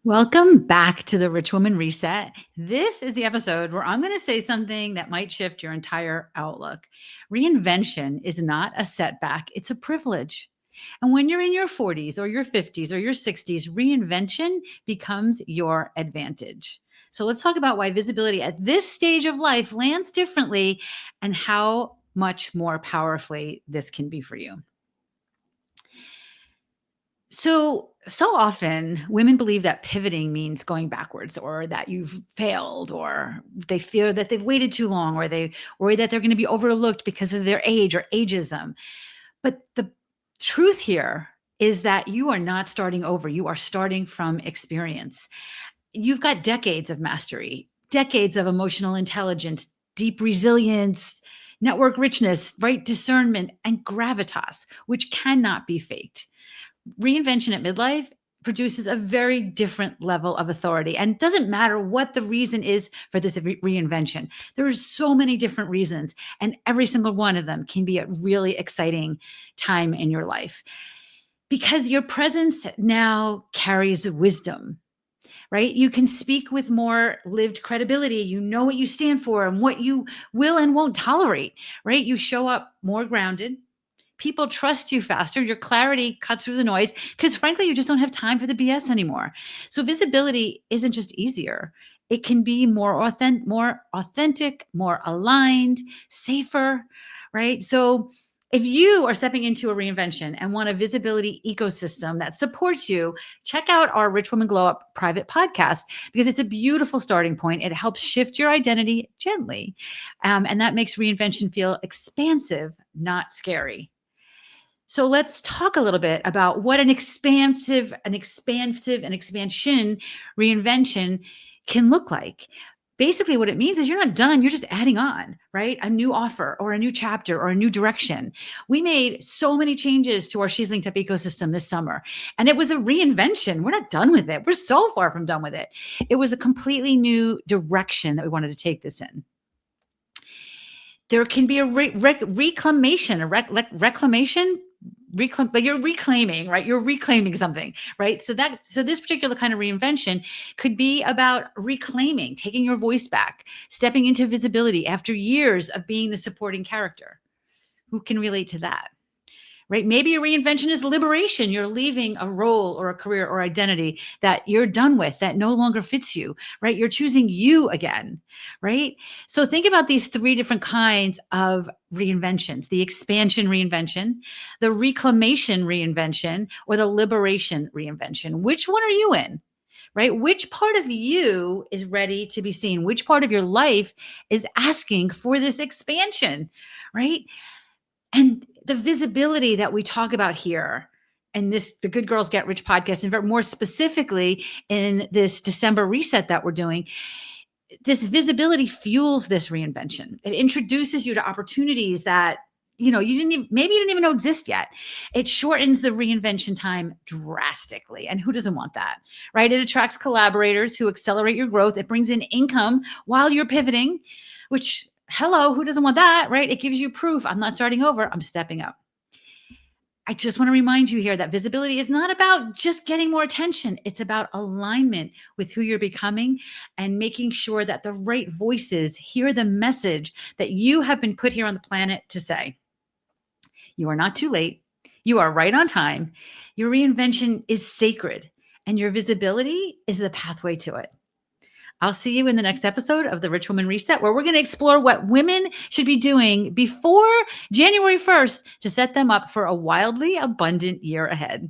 Welcome back to the Rich Woman Reset. This is the episode where I'm going to say something that might shift your entire outlook. Reinvention is not a setback, it's a privilege. And when you're in your 40s or your 50s or your 60s, reinvention becomes your advantage. So let's talk about why visibility at this stage of life lands differently and how much more powerfully this can be for you. So often women believe that pivoting means going backwards or that you've failed or they fear that they've waited too long or they worry that they're going to be overlooked because of their age or ageism. But the truth here is that you are not starting over. You are starting from experience. You've got decades of mastery, decades of emotional intelligence, deep resilience, network richness, right discernment, and gravitas, which cannot be faked. Reinvention at midlife produces a very different level of authority, and it doesn't matter what the reason is for this reinvention. There are so many different reasons, and every single one of them can be a really exciting time in your life because your presence now carries wisdom, right? You can speak with more lived credibility. You know what you stand for and what you will and won't tolerate, right? You show up more grounded. People trust you faster. Your clarity cuts through the noise because, frankly, you just don't have time for the BS anymore. So visibility isn't just easier. It can be more authentic, more aligned, safer, right? So if you are stepping into a reinvention and want a visibility ecosystem that supports you, check out our Rich Woman Glow Up private podcast because it's a beautiful starting point. It helps shift your identity gently. And that makes reinvention feel expansive, not scary. So let's talk a little bit about what an expansion reinvention can look like. Basically, what it means is you're not done, you're just adding on, right? A new offer or a new chapter or a new direction. We made so many changes to our She's Linked Up ecosystem this summer, and it was a reinvention. We're not done with it. We're so far from done with it. It was a completely new direction that we wanted to take this in. There can be a reclamation, reclamation, like you're reclaiming, right? You're reclaiming something, right? So this particular kind of reinvention could be about reclaiming, taking your voice back, stepping into visibility after years of being the supporting character. Who can relate to that? Right? Maybe a reinvention is liberation. You're leaving a role or a career or identity that you're done with, that no longer fits you, right? You're choosing you again, right? So think about these three different kinds of reinventions: the expansion reinvention, the reclamation reinvention, or the liberation reinvention. Which one are you in? Right? Which part of you is ready to be seen? Which part of your life is asking for this expansion? Right? And the visibility that we talk about here and the Good Girls Get Rich podcast, and more specifically in this December reset that we're doing, this visibility fuels this reinvention. It introduces you to opportunities that you didn't even know exist yet. It shortens the reinvention time drastically. And who doesn't want that, right? It attracts collaborators who accelerate your growth. It brings in income while you're pivoting, which, hello, who doesn't want that, right? It gives you proof. I'm not starting over. I'm stepping up. I just want to remind you here that visibility is not about just getting more attention. It's about alignment with who you're becoming and making sure that the right voices hear the message that you have been put here on the planet to say. You are not too late. You are right on time. Your reinvention is sacred, and your visibility is the pathway to it. I'll see you in the next episode of the Rich Woman Reset, where we're going to explore what women should be doing before January 1st to set them up for a wildly abundant year ahead.